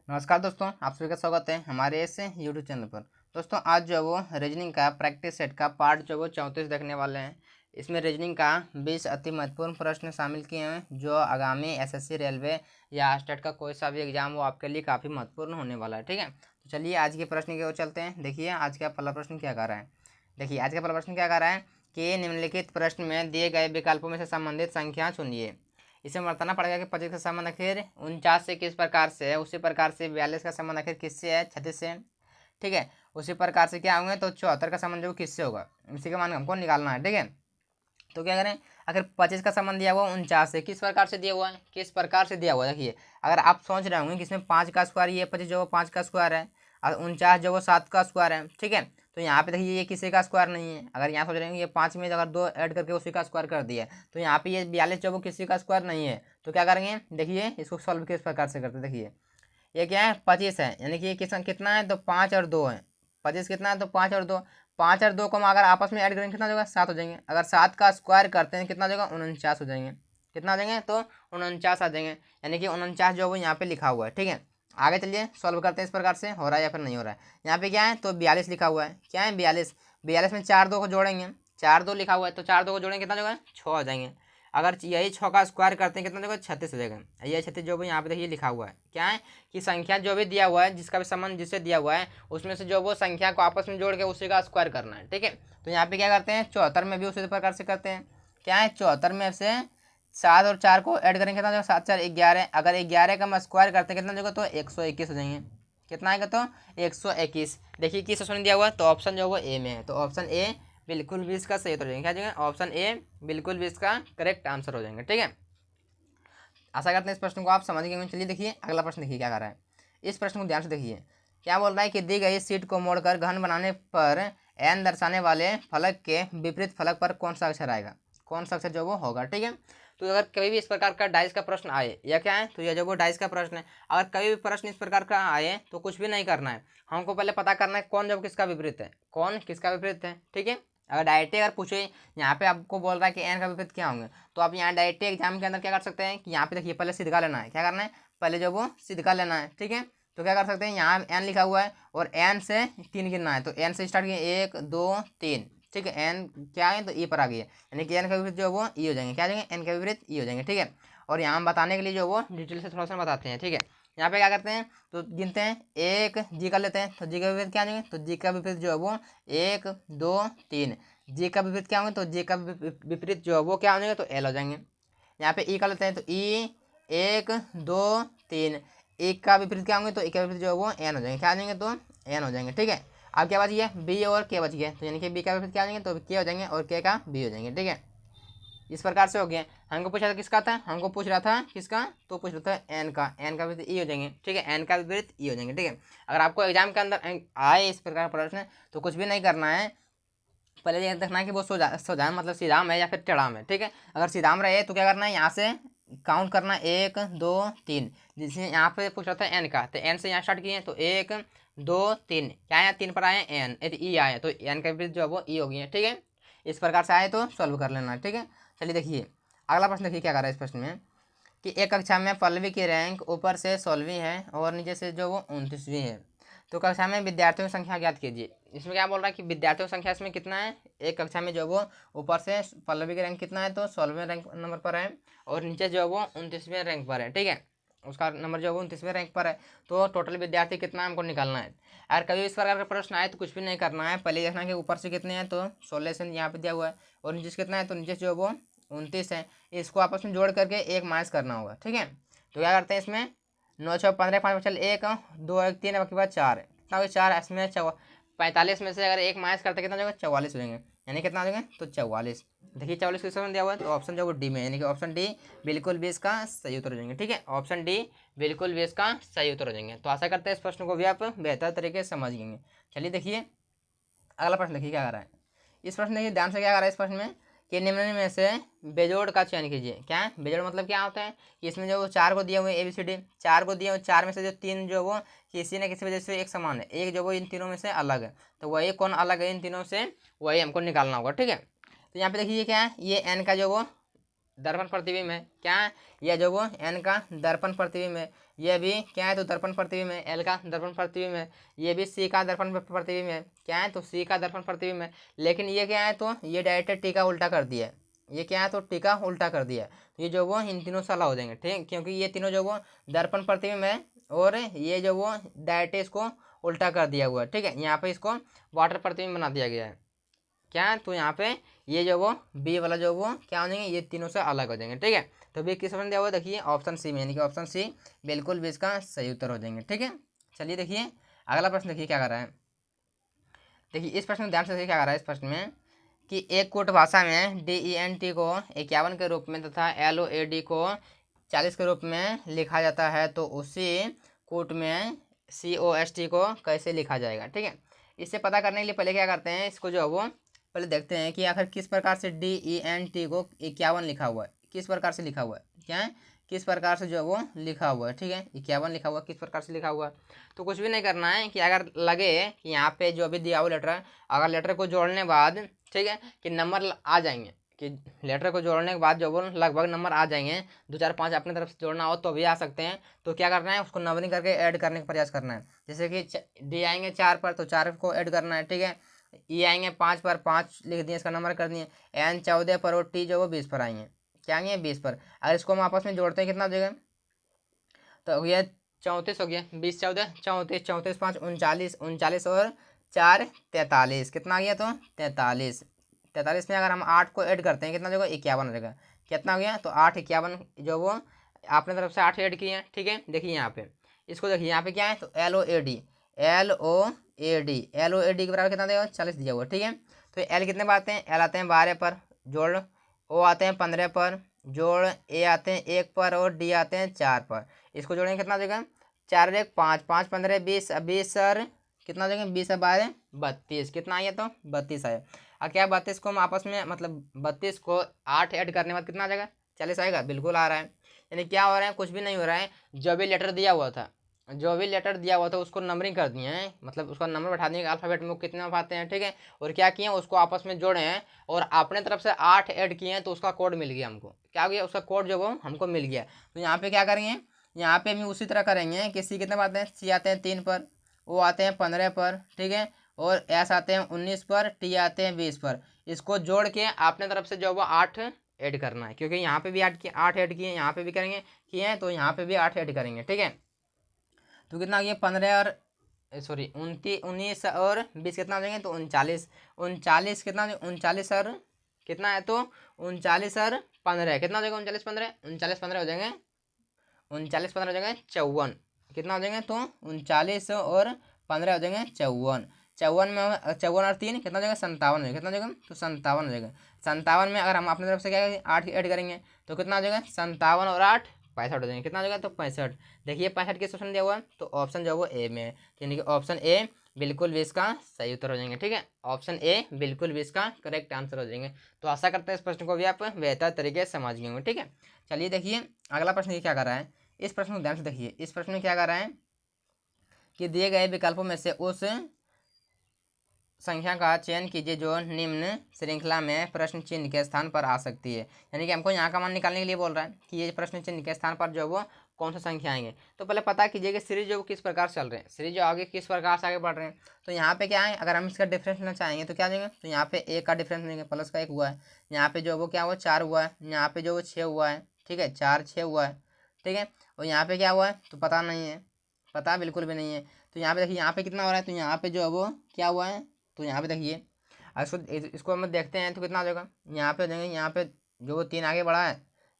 नमस्कार दोस्तों, आप सभी का स्वागत है हमारे इस यूट्यूब चैनल पर। दोस्तों आज जो वो रीजनिंग का प्रैक्टिस सेट का पार्ट जो वो 34 देखने वाले हैं। इसमें रीजनिंग का 20 अति महत्वपूर्ण प्रश्न शामिल किए हैं जो आगामी एसएससी, रेलवे या स्टेट का कोई सा भी एग्जाम वो आपके लिए काफ़ी महत्वपूर्ण होने वाला है। ठीक है, तो चलिए आज के प्रश्न की ओर चलते हैं। देखिए आज का पहला प्रश्न क्या कह रहा है। देखिए आज का पहला प्रश्न क्या कह रहा है कि निम्नलिखित प्रश्न में दिए गए विकल्पों में से संबंधित संख्या चुनिए। इसे बताना पड़ेगा कि 25 का संबंध आखिर 49 से किस प्रकार से है, उसी प्रकार से 42 का संबंध आखिर किससे है, 36 से। ठीक है, उसी प्रकार से क्या होंगे तो 74 का संबंध जो किससे होगा, इसी का मान हमको निकालना है। ठीक है, तो क्या करें, अगर 25 का संबंध दिया हुआ 49 से किस प्रकार से दिया हुआ है, किस प्रकार से दिया हुआ है। देखिए अगर आप सोच रहे होंगे कि इसमें 5 का स्क्वायर, ये 25 जो वो 5 का स्क्वायर है और 49 जो वो 7 का स्क्वायर है। ठीक है, तो यहाँ पे देखिए ये किसी का स्क्वायर नहीं है। अगर यहाँ सोच रहे हैं ये 5 में अगर 2 ऐड करके उसी का स्क्वायर कर दिया तो यहाँ पे ये 42 जो वो किसी का स्क्वायर नहीं है। तो क्या करेंगे, देखिए इसको सॉल्व किस प्रकार से करते हैं। देखिए ये क्या है, 25 है, यानी कि ये कितना है तो 5 और 2 है। 25 कितना है तो 5 और 2, 5 और 2 को हम अगर आपस में ऐड करेंगे कितना हो जाएगा, 7 हो जाएंगे। अगर 7 का स्क्वायर करते हैं कितना हो जाएगा, 49 हो जाएंगे। कितना हो जाएंगे तो 49 आ जाएंगे, यानी कि 49 जो वो यहाँ पे लिखा हुआ है। ठीक है, आगे चलिए सॉल्व करते हैं इस प्रकार से, हो रहा है या फिर नहीं हो रहा है। यहाँ पे क्या है तो 42 लिखा हुआ है। क्या है 42, 42 में 4 2 को जोड़ेंगे, 4 2 लिखा हुआ है तो 4 2 को जोड़ेंगे कितना हो जाएगा, 6 हो जाएंगे। अगर यही 6 का स्क्वायर करते हैं कितना जगह, 36 हो जाएगा। ये 36 जो भी यहाँ पे देखिए लिखा हुआ है, क्या है कि संख्या जो भी दिया हुआ है, जिसका भी संबंध जिससे दिया हुआ है, उसमें से जो वो संख्या को आपस में जोड़ के उसी का स्क्वायर करना है। ठीक है, तो यहाँ पे क्या करते हैं, 74 में भी उसी प्रकार से करते हैं। क्या है 74 में से 7 और 4 को ऐड करेंगे कितना जगह, 7 4 11। अगर 11 का हम स्क्वायर करते हैं कितना जगह तो 121 हो जाएंगे। कितना आएगा तो 121। देखिए किस ऑप्शन दिया हुआ है तो ऑप्शन जो है ए में है, तो ऑप्शन ए बिल्कुल भी इसका सही उत्तर हो जाएंगे। क्या जाएगा, ऑप्शन ए बिल्कुल भी इसका करेक्ट आंसर हो जाएंगे। ठीक है, आशा करते हैं इस प्रश्न को आप समझ गए। चलिए देखिए अगला प्रश्न देखिए क्या कर रहा है। इस प्रश्न को ध्यान से देखिए, क्या बोल रहा है कि दी गई सीट को मोड़कर घन बनाने पर एन दर्शाने वाले फलक के विपरीत फलक पर कौन सा अक्षर आएगा, कौन सा अक्षर जो वो होगा। ठीक है, तो अगर कभी भी इस प्रकार का डाइस का प्रश्न आए, या क्या है तो यह जो वो डाइस का प्रश्न है, अगर कभी भी प्रश्न इस प्रकार का आए तो कुछ भी नहीं करना है, हमको पहले पता करना है कौन जब किसका विपरीत है, कौन किसका विपरीत है। ठीक है, अगर डायरेक्ट अगर पूछे यहाँ पे आपको बोल रहा है कि एन का विपरीत क्या होंगे, तो आप यहाँ डायरेक्ट एग्जाम के अंदर क्या कर सकते हैं कि यहाँ पे देखिए पहले सिद्ध का लेना है। क्या करना है, पहले जो वो सिद्ध का लेना है। ठीक है, तो क्या कर सकते हैं, यहाँ एन लिखा हुआ है और एन से 3 गिनना है, तो एन से स्टार्ट किए 1 2 3। ठीक है, एन क्या है तो ई पर आ गई है, यानी कि एन का विपरीत जो वो ई हो जाएंगे। क्या हो जाएंगे, एन का विपरीत ई हो जाएंगे। ठीक है, और यहाँ हम बताने के लिए जो वो डिटेल से थोड़ा सा बताते हैं। ठीक है, यहाँ पे क्या करते हैं तो गिनते हैं, एक जी का लेते हैं तो जी का विपरीत क्या आ जाएंगे, तो जी का विपरीत जो है वो 1 2 3। जी का विपरीत क्या होंगे तो जी का विपरीत जो है वो क्या हो जाएंगे तो एल हो जाएंगे। यहाँ पे ई का लेते हैं तो ई 1 2 3। ई का विपरीत क्या होंगे तो ई का विपरीत जो है वो एन हो जाएंगे। क्या हो जाएंगे तो एन हो जाएंगे। ठीक है, अब क्या बच गया, बी और के बच गए, तो यानी कि बी का विपरीत क्या हो जाएंगे तो के हो जाएंगे और के का बी हो जाएंगे। ठीक है, इस प्रकार से हो गया। हमको पूछा था किसका था, हमको पूछ रहा था किसका, तो पूछ रहा था एन का, एन का विपरीत ई हो जाएंगे। ठीक है, एन का विपरीत ई हो जाएंगे। ठीक है, अगर आपको एग्जाम के अंदर आए इस प्रकार का प्रश्न तो कुछ भी नहीं करना है, पहले ये देखना है कि वो सोजान मतलब सीधाम है या फिर टेढ़ाम है। ठीक है, अगर सीधाम रहे तो क्या करना है, यहाँ से काउंट करना 1 2 3। जिससे यहाँ पे पूछ रहा था एन का, तो एन से यहाँ स्टार्ट किए तो 1 2 3। क्या है 3 पर आए एन, ई आए तो एन का विपरीत जो है वो ई हो गई है। ठीक है, इस प्रकार से आए तो सॉल्व कर लेना है। ठीक है, चलिए देखिए अगला प्रश्न देखिए क्या कर रहा है इस प्रश्न में कि एक कक्षा में पल्लवी की रैंक ऊपर से 16वीं है और नीचे से जो वो 29वीं है, तो कक्षा में विद्यार्थियों की संख्या ज्ञात कीजिए। इसमें क्या बोल रहा है कि विद्यार्थियों की संख्या इसमें कितना है, एक कक्षा में जो वो ऊपर से पल्लवी की रैंक कितना है तो 16वें रैंक नंबर पर है और नीचे जो वो 29वें रैंक पर है। ठीक है, उसका नंबर जो वो 29वें रैंक पर है, तो टोटल विद्यार्थी कितना हमको निकालना है। अगर कभी इस प्रकार का प्रश्न आए तो कुछ भी नहीं करना है, पहले देखना है कि ऊपर से कितने हैं तो 16 से यहाँ पे दिया हुआ है और नीचे से कितना है तो नीचे जो वो 29 है। इसको आपस में जोड़ करके एक माइनस करना होगा। ठीक है, तो क्या करते हैं इसमें 9 6 15 5 चल 1 2 1 3 के बाद 4 कितना हो गया 4, इसमें 45 में से अगर एक माइनस करते कितना हो जाएगा 44 हो जाएंगे, यानी कितना हो जाएगा तो 44। देखिए 44 किस ऑप्शन दिया हुआ है तो ऑप्शन जो वो डी में, यानी कि ऑप्शन डी बिल्कुल भी इसका सही उत्तर हो जाएंगे। ठीक है, ऑप्शन डी बिल्कुल भी इसका सही उत्तर हो जाएंगे। तो आशा करते हैं इस प्रश्न को भी आप बेहतर तरीके से समझ गएंगे। चलिए देखिए अगला प्रश्न देखिए क्या कर रहा है। इस प्रश्न देखिए ध्यान से क्या कर रहा है इस प्रश्न में कि निम्न में से बेजोड़ का चयन कीजिए। क्या है बेजोड़ मतलब क्या होता है कि इसमें जो 4 को दिए हुए ए बी सी डी, 4 को दिए हुए, 4 में से जो 3 जो वो किसी न किसी वजह से एक समान है, एक जो वो इन तीनों में से अलग है, तो वही कौन अलग है इन तीनों से वही हमको निकालना होगा। ठीक है, तो यहाँ पे देखिए क्या है, ये एन का जो वो दर्पण प्रतिबिंब है। क्या है, यह जो वो एन का दर्पण प्रतिबिंब है, ये भी क्या है, तो दर्पण प्रतिबिंब है, एल का दर्पण प्रतिबिंब है। ये भी सी का दर्पण प्रतिबिंब है, क्या है, तो सी का दर्पण प्रतिबिंब है। लेकिन ये क्या है, तो ये डायरेक्ट टी का उल्टा कर दिया है, ये क्या है, तो टी का उल्टा कर दिया है। तो ये जो वो इन तीनों से अलग हो जाएंगे, ठीक है, क्योंकि ये तीनों जो वो दर्पण प्रतिबिंब है और ये जो वो डायरेक्ट इसको उल्टा कर दिया हुआ है, ठीक है। यहाँ पे इसको वाटर प्रतिबिंब बना दिया गया है, क्या है, तो यहाँ पे ये जो वो बी वाला जो वो क्या हो जाएंगे, ये तीनों से अलग हो जाएंगे, ठीक है। तो बी किस ऑप्शन दिया हुआ, देखिए ऑप्शन सी में, यानी कि ऑप्शन सी बिल्कुल भी इसका सही उत्तर हो जाएंगे, ठीक है। चलिए देखिए अगला प्रश्न, देखिए क्या कर रहा है। देखिए इस प्रश्न में ध्यान से देखिए क्या कर रहा है इस प्रश्न में, कि एक कूट भाषा में DENT को 51 के रूप में तथा LOAD को 40 के रूप में लिखा जाता है, तो उसी कूट में COST को कैसे लिखा जाएगा, ठीक है। इससे पता करने के लिए पहले क्या करते हैं, इसको जो है वो पहले देखते हैं कि आखिर किस प्रकार से DENT को 51 लिखा हुआ है, किस प्रकार से लिखा हुआ है, क्या है, किस प्रकार से जो है वो लिखा हुआ है, ठीक है। 51 लिखा हुआ है, किस प्रकार से लिखा हुआ है। तो कुछ भी नहीं करना है, कि अगर लगे कि यहाँ पे जो भी दिया हुआ लेटर है, अगर लेटर को जोड़ने बाद, ठीक है, कि नंबर आ जाएंगे, कि लेटर को जोड़ने के बाद जो वो लगभग नंबर आ जाएंगे, 2 4 5 अपने तरफ से जोड़ना हो तो भी आ सकते हैं। तो क्या करना है, उसको नंबरिंग करके ऐड करने का प्रयास करना है। जैसे कि डी आएंगे 4 पर, तो 4 को ऐड करना है, ठीक है। ई आएंगे 5 पर, 5 लिख दिए, इसका नंबर कर दिए। एन 14 पर और टी जो वो 20 पर आएंगे, क्या आएंगे, 20 पर। अगर इसको हम आपस में जोड़ते हैं कितना हो जाएगा, तो ये 34 हो गया, 20 14 34, 34 5 39, 39 और 4 43, कितना आ गया, तो 43। 43 में अगर हम 8 को ऐड करते हैं कितना हो जाएगा, 51 हो जाएगा। कितना हो गया, तो 8 51 जो वो आपने तरफ से 8 ऐड किए हैं, ठीक है। देखिए यहाँ पे इसको देखिए, यहाँ पे क्या है, तो LOAD, LOAD के बराबर कितना देगा, 40 दिया हुआ, ठीक है। तो एल कितने पर आते हैं, एल आते हैं 12 पर, जोड़ ओ आते हैं 15 पर, जोड़ ए आते हैं 1 पर और डी आते हैं 4 पर। इसको जोड़ेंगे कितना हो जाएगा, 4 1 5 5 15 20, 20 सर कितना हो जाएगा, 20 12 32, कितना आया, तो 32 आया। और क्या 32 को हम आपस में मतलब 32 को 8 ऐड करने के बाद कितना आ जाएगा, 40 आएगा, बिल्कुल आ रहा है। यानी क्या हो रहा है, कुछ भी नहीं हो रहा है, जो भी लेटर दिया हुआ था, जो भी लेटर दिया हुआ था उसको नंबरिंग कर दिए हैं, मतलब उसका नंबर बैठा दिए अल्फाबेट में कितने पाते हैं, ठीक है। और क्या किए हैं, उसको आपस में जोड़े हैं और अपने तरफ से 8 ऐड किए हैं, तो उसका कोड मिल गया हमको, क्या हो गया, उसका कोड जो वो हमको मिल गया। तो यहाँ पे क्या करेंगे, यहाँ पे भी उसी तरह करेंगे कि सी कितने आते हैं, सी आते हैं 3 पर, ओ आते हैं 15 पर, ठीक है, और एस आते हैं 19 पर, टी आते हैं 20 पर। इसको जोड़ के अपने तरफ से जो वो 8 ऐड करना है, क्योंकि यहाँ पे भी 8 ऐड किए, यहाँ पे भी करेंगे किए हैं, तो यहाँ पे भी 8 ऐड करेंगे, ठीक है। तो कितना आ गया, 15 और सॉरी 29 19 और 20 कितना हो जाएंगे, तो 39। 39 कितना, 39 और कितना है, तो 39 और 15 कितना हो जाएगा, 39 15, 39 15 हो जाएंगे, 39 15 हो जाएंगे 54, कितना हो जाएंगे, तो 39 और 15 हो जाएंगे 54। 54 में 54 और 3 कितना हो जाएगा, 57 हो जाएगा, कितना हो जाएगा, तो 57 हो जाएगा। 57 में अगर हम अपनी तरफ से क्या 8 ऐड करेंगे, तो कितना हो जाएगा, 57 और 8 65 हो जाएंगे, कितना हो जाएगा, तो 65। देखिए 65 किस ऑप्शन दिया हुआ है, तो ऑप्शन जो है वो ए में है, यानी कि ऑप्शन ए बिल्कुल भी इसका सही उत्तर हो जाएंगे, ठीक है। ऑप्शन ए बिल्कुल भी इसका करेक्ट आंसर हो जाएंगे। तो आशा करते हैं इस प्रश्न को भी आप बेहतर तरीके से समझ गए होंगे, ठीक है। चलिए देखिए अगला प्रश्न ये क्या कर रहा है, इस प्रश्न को ध्यान से देखिए। इस प्रश्न में क्या कर रहा है, कि दिए गए विकल्पों में से उस संख्या का चयन कीजिए जो निम्न श्रृंखला में प्रश्न चिन्ह के स्थान पर आ सकती है। यानी कि हमको यहाँ का मान निकालने के लिए बोल रहा है कि ये प्रश्न चिन्ह के स्थान पर जो वो कौन सा संख्या आएंगे। तो पहले पता कीजिए कि सीरीज जो किस प्रकार चल रहे हैं, सीरीज जो आगे किस प्रकार से आगे बढ़ रहे हैं। तो यहाँ पे क्या है, अगर हम इसका डिफरेंस लेना चाहेंगे तो क्या देंगे, तो यहाँ पे एक का डिफरेंस लेंगे, प्लस का 1 हुआ है, यहाँ पे जो वो क्या हुआ 4 हुआ है, यहाँ पे जो वो 6 हुआ है, ठीक है, 4 6 हुआ है, ठीक है। और यहाँ पे क्या हुआ है, तो पता नहीं है, पता बिल्कुल भी नहीं है। तो यहाँ पे देखिए यहाँ पे कितना हो रहा है, तो यहाँ पे जो है वो क्या हुआ है, तो यहाँ पे देखिए इसको हम देखते हैं तो कितना हो जाएगा, यहाँ पे हो जाएंगे, यहाँ पे जो वो 3 आगे बढ़ा है,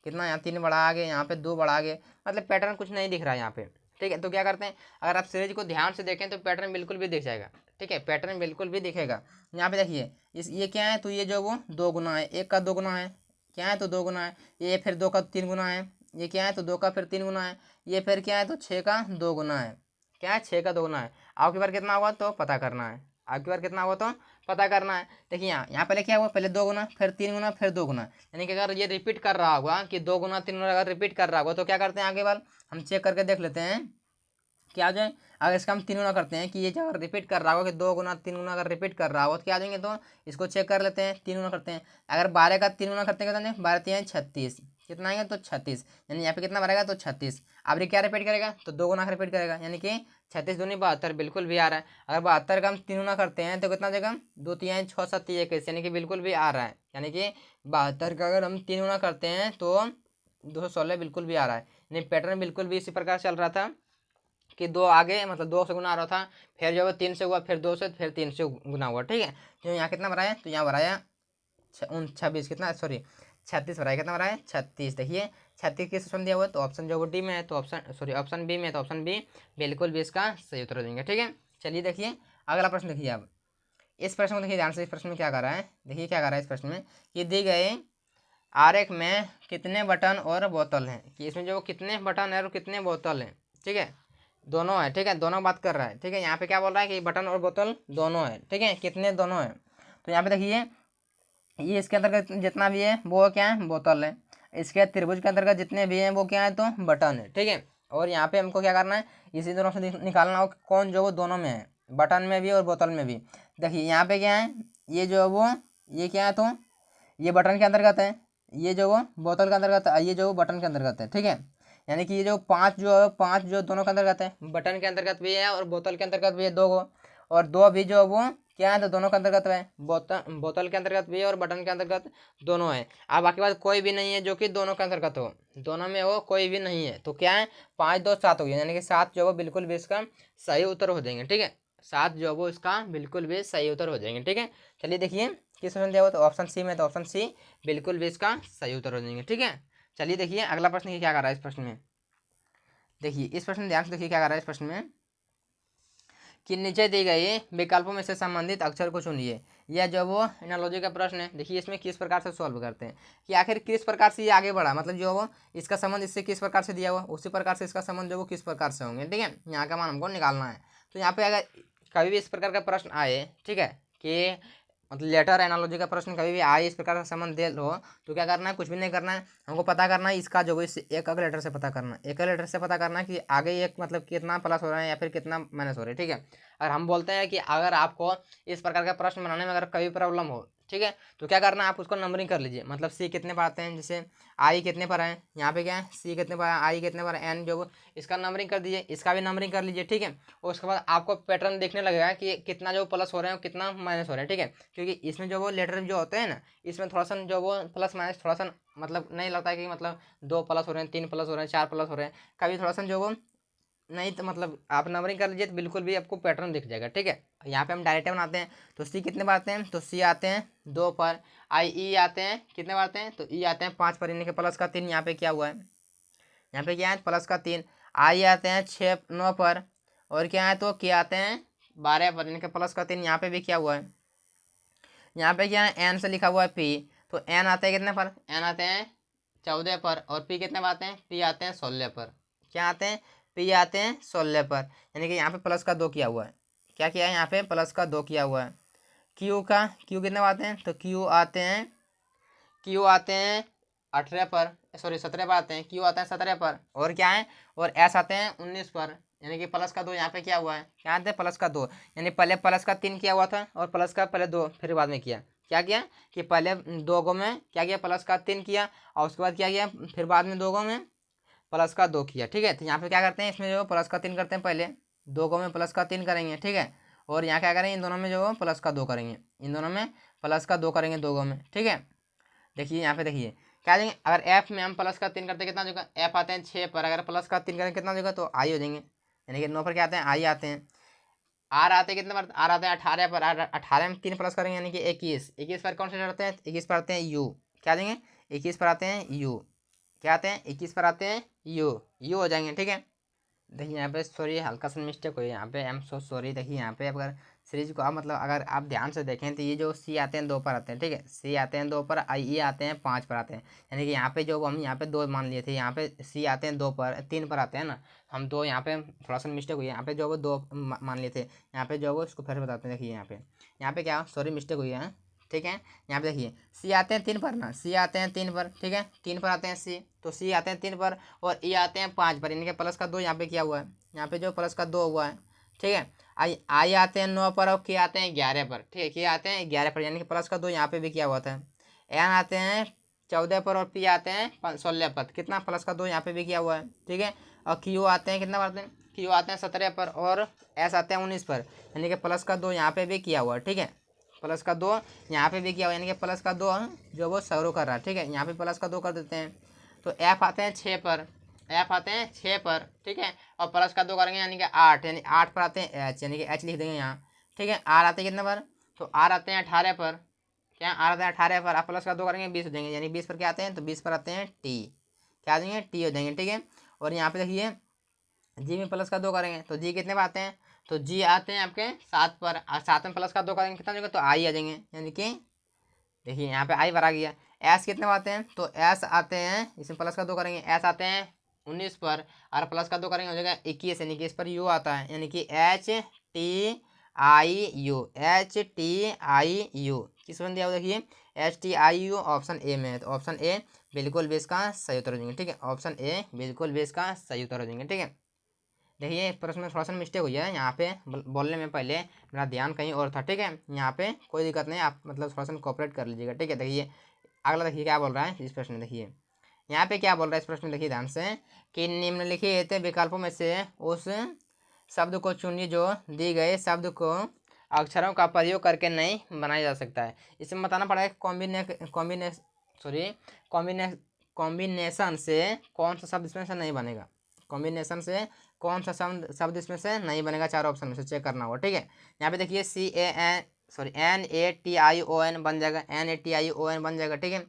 कितना यहाँ 3 बढ़ा आगे, यहाँ पे 2 बढ़ा आगे, मतलब पैटर्न कुछ नहीं दिख रहा है यहाँ पे, ठीक है। तो क्या करते हैं, अगर आप सीरीज को ध्यान से देखें तो पैटर्न बिल्कुल भी दिख जाएगा, ठीक है, पैटर्न बिल्कुल भी दिखेगा। यहाँ पे देखिए ये क्या है, तो ये जो वो 2 गुना है, 1 का 2 गुना है, क्या है, तो 2 गुना है, ये फिर 2 का 3 गुना है, ये क्या है, तो 2 का फिर 3 गुना है, ये फिर क्या है, तो 6 का 2 गुना है, क्या है, 6 का 2 गुना है। आपकी बार कितना होगा तो पता करना है, आपकी बार कितना होगा तो पता करना है। देखिए यहाँ पहले क्या हुआ, पहले 2 गुना, फिर 3 गुना, फिर 2 गुना, यानी कि अगर ये रिपीट कर रहा होगा कि 2 गुना 3 गुना अगर रिपीट कर रहा होगा तो क्या करते हैं, आगे बार हम चेक करके देख लेते हैं क्या आ जाए। अगर इसका हम 3 गुना करते हैं कि ये जो अगर रिपीट कर रहा होगा कि 2 गुना 3 गुना अगर रिपीट कर रहा होगा तो क्या आ जाएंगे, तो इसको चेक कर लेते हैं। 3 गुना करते हैं, अगर 12 का 3 गुना करते हैं कितना 12 3 36, कितना आएगा, तो 36, यानी यहाँ पे कितना बनेगा, तो 36। अब ये क्या रिपीट करेगा, तो 2 गुना रिपीट करेगा, यानी कि 36 दूनी 72 बिल्कुल भी आ रहा है। अगर 72 का हम 3 गुना करते हैं तो कितना हो जाएगा, 2 3 6 7 21, यानी कि बिल्कुल भी आ रहा है। यानी कि 72 का अगर हम 3 गुना करते हैं तो 216 बिल्कुल भी आ रहा है। यानी पैटर्न बिल्कुल भी इसी प्रकार चल रहा था कि 2 आगे मतलब 2 से गुना आ रहा था, फिर जो है 3 से हुआ, फिर 2 से, फिर 3 से गुना हुआ। ठीक है, तो यहाँ कितना बनाया, तो यहाँ बनाया 26 कितना, सॉरी 36 बनाया, कितना बनाया 36। देखिए 36 किस ऑप्शन दिया हुआ है, तो ऑप्शन जो डी में है, तो ऑप्शन सॉरी ऑप्शन बी में है, तो ऑप्शन बी बिल्कुल भी इसका सही उत्तर हो जाएंगे। ठीक है, चलिए देखिए अगला प्रश्न देखिए। अब इस प्रश्न को देखिए ध्यान से, इस प्रश्न में क्या कर रहा है, देखिए क्या कर रहा है इस प्रश्न में कि दी गए आरेख में कितने बटन और बोतल हैं, कि इसमें जो कितने बटन है और कितने बोतल हैं। ठीक है, दोनों है। ठीक है, दोनों बात कर रहा है। ठीक है, यहाँ पे क्या बोल रहा है कि बटन और बोतल दोनों है। ठीक है, कितने दोनों है, तो यहाँ पे देखिए ये इसके अंतर्गत जितना भी है वो क्या है, बोतल है। इसके त्रिभुज के अंतर्गत जितने भी हैं वो क्या है, तो बटन है। ठीक है, और यहाँ पे हमको क्या करना है, इसी दोनों से निकालना हो कौन जो वो दोनों में है, बटन में भी और बोतल में भी। देखिए यहाँ पे क्या है, ये जो वो ये क्या है, तो ये बटन के अंतर्गत है, ये जो वो बोतल के अंतर्गत है, ये जो वो बटन के अंतर्गत है। ठीक है, यानी कि ये जो 5 जो है, 5 जो दोनों के अंतर्गत है, बटन के अंतर्गत भी है और बोतल के अंतर्गत भी है 2 गो, और 2 भी जो वो क्या है, तो दोनों के अंतर्गत है, बोतल के अंतर्गत भी है और बटन के अंतर्गत दोनों है। अब बाकी बात कोई भी नहीं है जो कि दोनों के अंतर्गत हो, दोनों में हो कोई भी नहीं है, तो क्या है 5 2 7 हो गया, यानी कि 7 जो वो बिल्कुल भी इसका सही उत्तर हो जाएंगे। ठीक है, 7 जो वो इसका बिल्कुल भी सही उत्तर हो जाएंगे। ठीक है, चलिए देखिए किस ऑप्शन दिया हुआ, तो ऑप्शन सी में, तो ऑप्शन सी बिल्कुल भी इसका सही उत्तर हो जाएंगे। ठीक है, चलिए देखिए अगला प्रश्न क्या कर रहा है इस प्रश्न में। देखिए इस प्रश्न ध्यान से देखिए क्या कर रहा है इस प्रश्न में कि नीचे दी गई विकल्पों में से संबंधित अक्षर को चुनिए। यह जो वो एनालॉजी का प्रश्न है। देखिए इसमें किस प्रकार से सॉल्व करते हैं कि आखिर किस प्रकार से ये आगे बढ़ा, मतलब जो वो इसका संबंध इससे किस प्रकार से दिया हुआ, उसी प्रकार से इसका संबंध जो वो किस प्रकार से होंगे। ठीक है, यहाँ का मान हमको निकालना है। तो यहाँ पे अगर कभी भी इस प्रकार का प्रश्न आए, ठीक है, कि मतलब लेटर एनालॉजी का प्रश्न कभी भी आए, इस प्रकार का संबंध दे लो, तो क्या करना है, कुछ भी नहीं करना है, हमको पता करना है इसका जो इस एक अगर लेटर से पता करना है, एक लेटर से पता करना है कि आगे एक मतलब कितना प्लस हो रहा है या फिर कितना माइनस हो रहा है। ठीक है, अगर हम बोलते हैं कि अगर आपको इस प्रकार का प्रश्न बनाने में अगर कभी प्रॉब्लम हो, ठीक है, तो क्या करना है, आप उसको नंबरिंग कर लीजिए। मतलब सी कितने पर आते हैं, जैसे आई कितने पर है, यहाँ पे क्या है सी कितने पर है, आई कितने पर है, एन जो इसका नंबरिंग कर दीजिए, इसका भी नंबरिंग कर लीजिए। ठीक है, और उसके बाद आपको पैटर्न देखने लगेगा कि कितना जो प्लस हो रहे हैं और कितना माइनस हो रहा है। ठीक है, क्योंकि इसमें जो वो लेटर जो होते हैं ना, इसमें थोड़ा सा जो वो प्लस माइनस थोड़ा सा मतलब नहीं लगता है कि मतलब 2 प्लस हो रहे हैं, 3 प्लस हो रहे हैं, 4 प्लस हो रहे हैं, कभी थोड़ा सा जो वो नहीं, तो मतलब आप नंबरिंग कर लीजिए तो बिल्कुल भी आपको पैटर्न दिख जाएगा। ठीक है, यहाँ पे हम डायरेक्ट बनाते हैं, तो सी कितने बार आते हैं, तो सी आते हैं 2 पर, आई ई आते हैं कितने बार आते हैं, तो ई आते हैं 5 पर, यानी कि प्लस का 3 यहाँ पे क्या हुआ है, यहाँ पे क्या है प्लस का 3, आई आते हैं 6 9 पर, और क्या है तो क्या आते हैं 12 पर, यानी कि प्लस का 3 यहाँ पे भी क्या हुआ है, यहाँ पे क्या है एन से लिखा हुआ है पी, तो एन आते हैं कितने पर, एन आते हैं 14 पर, और पी कितने पर आते हैं, पी आते हैं 16 पर, क्या आते हैं पी आते हैं 16 पर, यानी कि यहाँ पे प्लस का 2 किया हुआ है, क्या किया है यहाँ पे प्लस का 2 किया हुआ है। क्यू कितने आते हैं, तो क्यू आते हैं 18 पर, सॉरी 17 पर आते हैं, क्यू आते हैं 17 पर, और क्या है और एस आते हैं 19 पर, यानी कि प्लस का 2 यहाँ पे क्या हुआ है, क्या आते हैं प्लस का 2, यानी पहले प्लस का 3 किया हुआ था और प्लस का पहले 2 फिर बाद में किया, क्या किया कि पहले 2 गो में क्या किया प्लस का 3 किया, और उसके बाद क्या किया फिर बाद में 2 गो में प्लस का 2 किया। ठीक है, तो यहाँ पे क्या करते हैं, इसमें जो प्लस का 3 करते हैं, पहले 2 गो में प्लस का 3 करेंगे। ठीक है, और यहाँ क्या करेंगे इन दोनों में जो प्लस का 2 करेंगे, इन दोनों में प्लस का 2 करेंगे 2 गो में। ठीक है, देखिए यहाँ पे देखिए क्या देंगे, अगर एफ में हम प्लस का 3 करते हैं कितना होगा, एफ आते हैं 6 पर, अगर प्लस का 3 करेंगे कितना होगा, तो आई हो जाएंगे, यानी कि 9 पर क्या आते हैं आई आते हैं। आर आते हैं कितने पर, आर आते हैं 18 पर, 18 में 3 प्लस करेंगे यानी कि 21, 21 पर कौन से आते हैं, 21 पर आते हैं यू, क्या देंगे 21 पर आते हैं यू, क्या आते हैं 21 पर आते हैं यू हो जाएंगे। ठीक है, देखिए यहाँ पे सॉरी हल्का सा मिस्टेक हुई यहाँ पे, आई एम सो सॉरी। देखिए यहाँ पे अगर सीरीज को आप मतलब अगर आप ध्यान से देखें तो ये जो सी आते हैं 2 पर आते हैं, ठीक है, सी आते हैं 2 पर, आई ई आते हैं 5 पर आते हैं, यानी कि यहाँ पे जो हम यहाँ पे 2 मान लिए थे, यहाँ पे सी आते हैं 2 पर 3 पर आते हैं ना, हम 2 यहाँ पे थोड़ा सा मिस्टेक हुई है, यहाँ पे जो वो 2 मान लिए थे, यहाँ पे जो वो इसको फिर से बताते हैं। देखिए यहाँ पे क्या सॉरी मिस्टेक हुई है, ठीक है, यहाँ पे देखिए सी आते हैं 3 पर ना, सी आते हैं 3 पर, ठीक है 3 पर आते हैं सी, तो सी आते हैं 3 पर और ई आते हैं 5 पर, इनके प्लस का 2 यहाँ पे किया हुआ है, यहाँ पे जो प्लस का 2 हुआ है। ठीक है, आई आते हैं 9 पर और के आते हैं 11 पर, ठीक है के आते हैं 11 पर, यानी कि प्लस का 2 यहाँ पे भी किया हुआ था। एन आते हैं 14 पर और पी आते हैं 16 पर, कितना प्लस का 2 यहाँ पे भी किया हुआ है। ठीक है, और क्यू आते हैं, कितना आते हैं, क्यू आते हैं 17 पर, और एस आते हैं 19 पर, यानी कि प्लस का 2 यहाँ पे भी किया हुआ है, ठीक है, प्लस का 2 यहाँ पे भी किया हुआ है, यानी कि प्लस का 2 जो वो सरो कर रहा है, ठीक है, यहाँ पे प्लस का 2 कर देते हैं। तो एफ आते हैं 6 पर, एफ आते हैं 6 पर, ठीक है, और प्लस का 2 करेंगे यानी कि 8, यानी 8 पर आते हैं एच, यानी कि एच लिख देंगे यहाँ, ठीक है। आर आते हैं कितने पर, तो आर आते हैं 18 पर, क्या आर आते हैं 18 पर, आप प्लस का 2 करेंगे 20 हो जाएंगे, यानी 20 पर क्या आते हैं, तो 20 पर आते हैं टी, क्या आ जाएंगे, टी हो जाएंगे, ठीक है। और यहाँ पे देखिए जी में प्लस का 2 करेंगे तो जी कितने पर आते हैं, तो जी आते हैं आपके 7 पर, और 7 में प्लस का 2 करेंगे कितना हो जाएगा, तो आई आ जाएंगे, यानी कि देखिए यहाँ पे आई पर आ गया। एस कितने में आते हैं, तो एस आते हैं, इसमें प्लस का 2 करेंगे, एस आते हैं 19 पर, और प्लस का 2 करेंगे हो जाएगा 21, यानी कि इस पर यू आता है, यानी कि H T I you, H T I you किस में दिया हुआ देखिए, H T I you option A में है, तो ऑप्शन ए बिल्कुल भी इसका सही उत्तर हो जाएंगे, ठीक है, ऑप्शन ए बिल्कुल भी इसका सही उत्तर हो जाएंगे, ठीक है। देखिए प्रश्न में थोड़ा सा मिस्टेक हुई है, यहाँ पे बोलने में पहले मेरा ध्यान कहीं और था, ठीक है, यहाँ पे कोई दिक्कत नहीं, आप मतलब थोड़ा सा कोऑपरेट कर लीजिएगा, ठीक है। देखिए अगला देखिए क्या बोल रहा है इस प्रश्न में, देखिए यहाँ पे क्या बोल रहा है इस प्रश्न में, देखिए ध्यान से कि निम्नलिखित विकल्पों में से उस शब्द को चुनिए जो दी गए शब्द को अक्षरों का प्रयोग करके नहीं बनाया जा सकता है। इसमें बताना पड़ेगा कॉम्बिनेशन से कौन सा शब्द इसमें से नहीं बनेगा, कॉम्बिनेशन से कौन सा शब्द इसमें से नहीं बनेगा, चार ऑप्शन में से चेक करना होगा, ठीक है। यहाँ पे देखिए NATION बन जाएगा, NATION बन जाएगा, ठीक है।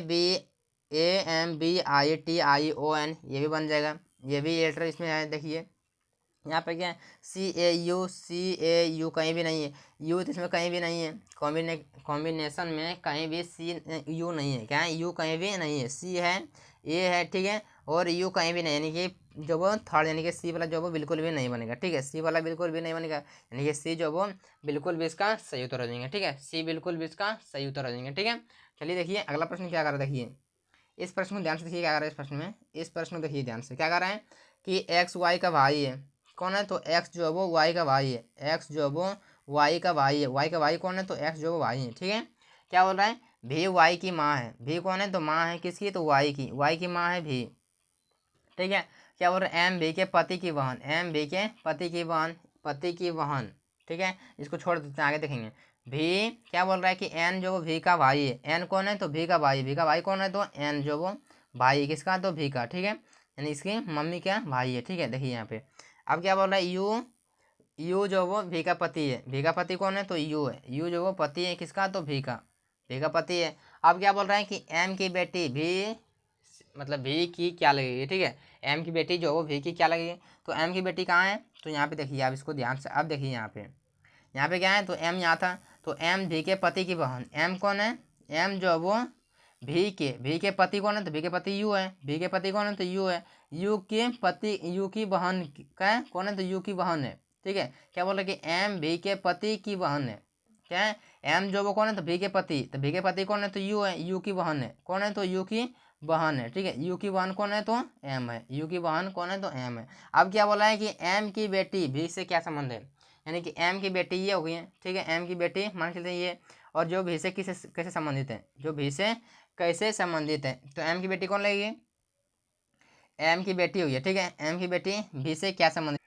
ABAMBITION ये भी बन जाएगा, ये भी लेटर इसमें है। देखिए यहाँ पे क्या है, CAU कहीं भी नहीं है, यू तो इसमें कहीं भी नहीं है, कॉम्बिनेशन में कहीं भी CU नहीं है, क्या है, यू कहीं भी नहीं है, सी है, ए है, ठीक है, और यू कहीं भी नहीं, यानी कि जो वो थर्ड यानी कि सी वाला जो वो बिल्कुल भी नहीं बनेगा, ठीक है, सी वाला बिल्कुल भी नहीं बनेगा, यानी कि सी जो वो बिल्कुल भी इसका सही उत्तर हो जाएंगे, ठीक है, सी बिल्कुल भी इसका सही उत्तर हो जाएंगे, ठीक है। चलिए देखिए अगला प्रश्न क्या कर रहा है, देखिए इस प्रश्न को ध्यान से देखिए क्या कर रहा है इस प्रश्न में, इस प्रश्न को देखिए ध्यान से क्या कर रहा है कि एक्स वाई का भाई है, कौन है, तो एक्स जो है वो वाई का भाई है, एक्स जो है वो वाई का भाई है, वाई का भाई कौन है, तो एक्स जो है वो भाई है, ठीक है। क्या बोल रहा है, भी वाई की माँ है, भी कौन है, तो माँ है किसकी, तो वाई की माँ है भी, ठीक है। क्या बोल रहे हैं, एम भी के पति की बहन, एम भी के पति की बहन, पति की बहन, ठीक है, इसको छोड़ देते हैं आगे देखेंगे। भी क्या बोल रहा है कि एन जो वो भी का भाई है, एन कौन है, तो भी का भाई, भी का भाई कौन है, तो एन जो वो भाई किसका, तो भी का, ठीक है, यानी इसकी मम्मी क्या भाई है, ठीक है। देखिए यहाँ पे अब क्या बोल रहा है, यू जो वो भी का पति है, भी का पति कौन है, तो यू है, यू जो वो पति है किसका, तो भी का पति है। अब क्या बोल रहा है कि एम की बेटी भी, मतलब भी की क्या लगेगी, ठीक है, एम की बेटी जो वो भी की क्या लगेगी, तो एम की बेटी कहाँ है, तो यहाँ पे देखिए आप इसको ध्यान से अब देखिए यहाँ पे क्या है, तो एम यहाँ था, तो एम भी के पति की बहन, एम कौन है, एम जो वो भी के पति कौन है, तो भी के पति यू है, भी के पति कौन है, तो यू है, यू के पति, यू की बहन क्या है, कौन है, तो यू की बहन है, ठीक है। क्या बोल रहे कि एम भी के पति की बहन है, क्या है, एम जो वो कौन है, तो भी के पति, तो भी के पति कौन है, तो यू है, यू की बहन है, कौन है, तो यू की बहन है, ठीक है, यू की बहन कौन है, तो एम है, यू की बहन कौन है, तो एम है। अब क्या बोला है कि एम की बेटी भी से क्या संबंध है, यानी कि एम की बेटी ये हो गई है, ठीक है, एम की बेटी मान के चलते हैं ये, और जो भी से किसे कैसे संबंधित है, जो भी से कैसे संबंधित है, तो एम की बेटी कौन लगेगी, एम की बेटी हुई है, ठीक है, एम की बेटी भी से क्या संबंधित,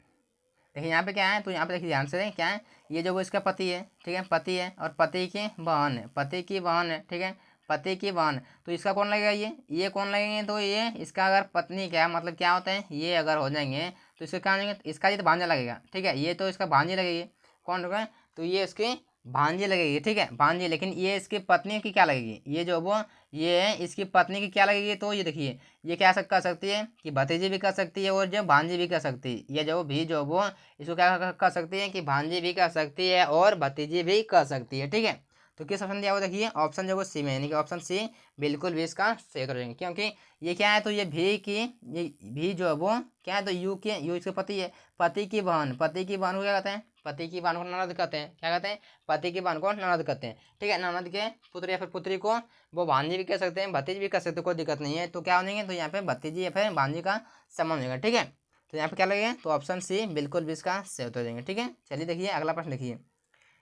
देखिए यहाँ पे क्या है, तो यहाँ पे देखिए ध्यान से क्या है, ये जो वो इसका पति है, ठीक है, पति है, और पति की बहन है, पति की बहन है, ठीक है, पति की बहन, तो इसका कौन लगेगा, ये कौन लगेंगे, तो ये इसका अगर पत्नी क्या मतलब क्या होता है, ये अगर हो जाएंगे तो इसका क्या हो जाएंगे, तो इसका ये तो भांजा लगेगा, ठीक है, ये तो इसका भांजी लगेगी, कौन होगा, तो ये इसकी भांजी लगेगी, ठीक है, भांजी, लेकिन ये इसकी पत्नी की क्या लगेगी, ये जो वो ये है इसकी पत्नी की क्या लगेगी, तो ये देखिए ये क्या कर सकती है कि भतीजी भी कर सकती है और जो भांजी भी कर सकती है, ये जो भी जो वो इसको क्या कर सकती है कि भांजी भी कर सकती है और भतीजी भी कर सकती है, ठीक है। तो किस ऑप्शन दिया हुआ देखिए, ऑप्शन जो वो सी में, यानी कि ऑप्शन सी बिल्कुल भी इसका सही उत्तर रहेंगे, क्योंकि ये क्या है, तो ये भी जो है वो क्या है, तो यू इसके पति है, पति की बहन को क्या कहते हैं, पति की बहन को ननद कहते हैं, क्या कहते हैं, पति की बहन को ननद कहते हैं, ठीक है, ननद के पुत्र या फिर पुत्री को वो भांजी भी कह सकते हैं, भतीजी भी कह सकते हैं, कोई दिक्कत नहीं है, तो क्या हो जाएंगे, तो यहाँ पे भतीजी या फिर भांजी का संबंध होगा, ठीक है। तो यहाँ पे क्या लगेगा, तो ऑप्शन सी बिल्कुल भी इसका सही उत्तर देंगे, ठीक है। चलिए देखिए अगला प्रश्न देखिए,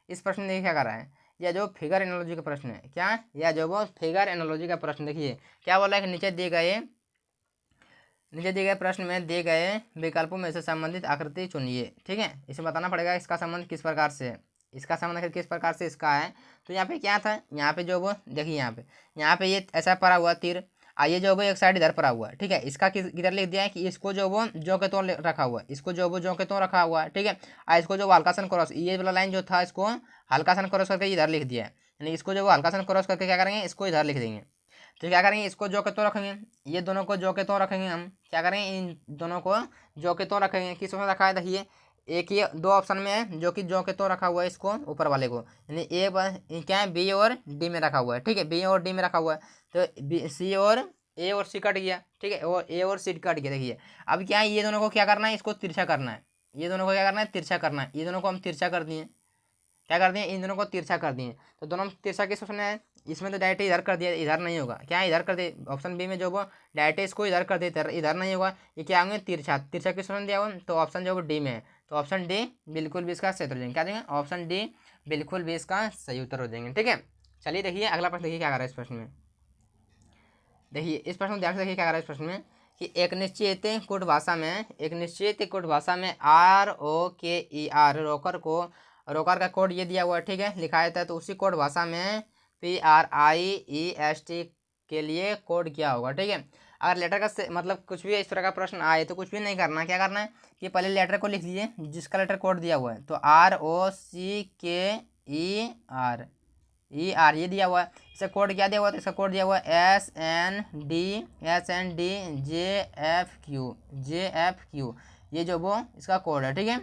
इस प्रश्न में देखिए क्या कर रहा है, यह जो फिगर एनालॉजी का प्रश्न है, क्या या जो वो फिगर एनालॉजी का प्रश्न देखिए क्या बोला है कि नीचे दिए गए प्रश्न में दिए गए विकल्पों में से संबंधित आकृति चुनिए। ठीक है, इसमें बताना पड़ेगा इसका संबंध किस प्रकार से है, इसका संबंध आखिर किस प्रकार से इसका है। तो यहाँ पे क्या था, यहाँ पे जो वो देखिए यहाँ पे ये ऐसा पड़ा हुआ तीर, आइए जो वो एक साइड इधर पड़ा हुआ है। ठीक है, इसका किधर लिख दिया है कि इसको जो वो जो के तो रखा हुआ है, इसको जो वो जो के तो रखा हुआ है। ठीक है, इसको जो हल्का सन क्रॉस, ये वाला लाइन जो था इसको हल्का सन क्रॉस करके इधर लिख दिया है, यानी इसको जो वो हल्का सन क्रॉस करके क्या करेंगे, इसको इधर लिख देंगे। तो क्या करेंगे, इसको जो के तो रखेंगे, ये दोनों को जो के तो रखेंगे, हम क्या करेंगे इन दोनों को जो के तो रखेंगे। किस में रखा है देखिए, एक ये दो ऑप्शन में है जो कि जो के तो रखा हुआ है इसको ऊपर वाले को, यानी क्या है बी और डी में रखा हुआ है। ठीक है, बी और डी में रखा हुआ है, तो बी सी और ए और सी कट गया। ठीक है, और ए और सी कट गया। देखिए अब क्या है, ये दोनों को क्या करना है, इसको तिरछा करना है, ये दोनों को क्या करना है, तिरछा करना है। ये दोनों को हम तिरछा कर दिए, क्या कर दिए, इन दोनों को तिरछा कर दिए। तो दोनों तिरछा किस ऑप्शन में है, इसमें तो डायरेक्ट इधर कर दिया, इधर नहीं होगा। क्या है, इधर कर दे, ऑप्शन बी में जो वो डायरेक्ट इसको इधर कर दे, इधर नहीं होगा। ये क्या होंगे, तिरछा, तिरछा किस ऑप्शन दिया हुआ, तो ऑप्शन जो वो डी में है। तो ऑप्शन डी बिल्कुल भी इसका सही उत्तर हो जाएंगे। क्या देंगे, ऑप्शन डी बिल्कुल भी इसका सही उत्तर हो जाएंगे। ठीक है, चलिए देखिए अगला प्रश्न देखिए क्या कर रहा है इस प्रश्न में। देखिए इस प्रश्न में ध्यान से देखिए क्या कर रहा है इस प्रश्न में कि एक निश्चित कुट भाषा में, एक निश्चित कुट भाषा में ROKER रोकर का कोड ये दिया हुआ है। ठीक है, लिखा था, तो उसी कोड भाषा में PRIEST के लिए कोड क्या होगा। ठीक है, अगर लेटर का मतलब कुछ भी इस तरह का प्रश्न आए तो कुछ भी नहीं करना, क्या करना है कि पहले लेटर को लिख लीजिए जिसका लेटर कोड दिया हुआ है। तो ROCKER ये दिया हुआ है, इसका कोड क्या दिया हुआ है, तो इसका कोड दिया हुआ है SND JFQ। ये जो वो इसका कोड है। ठीक है,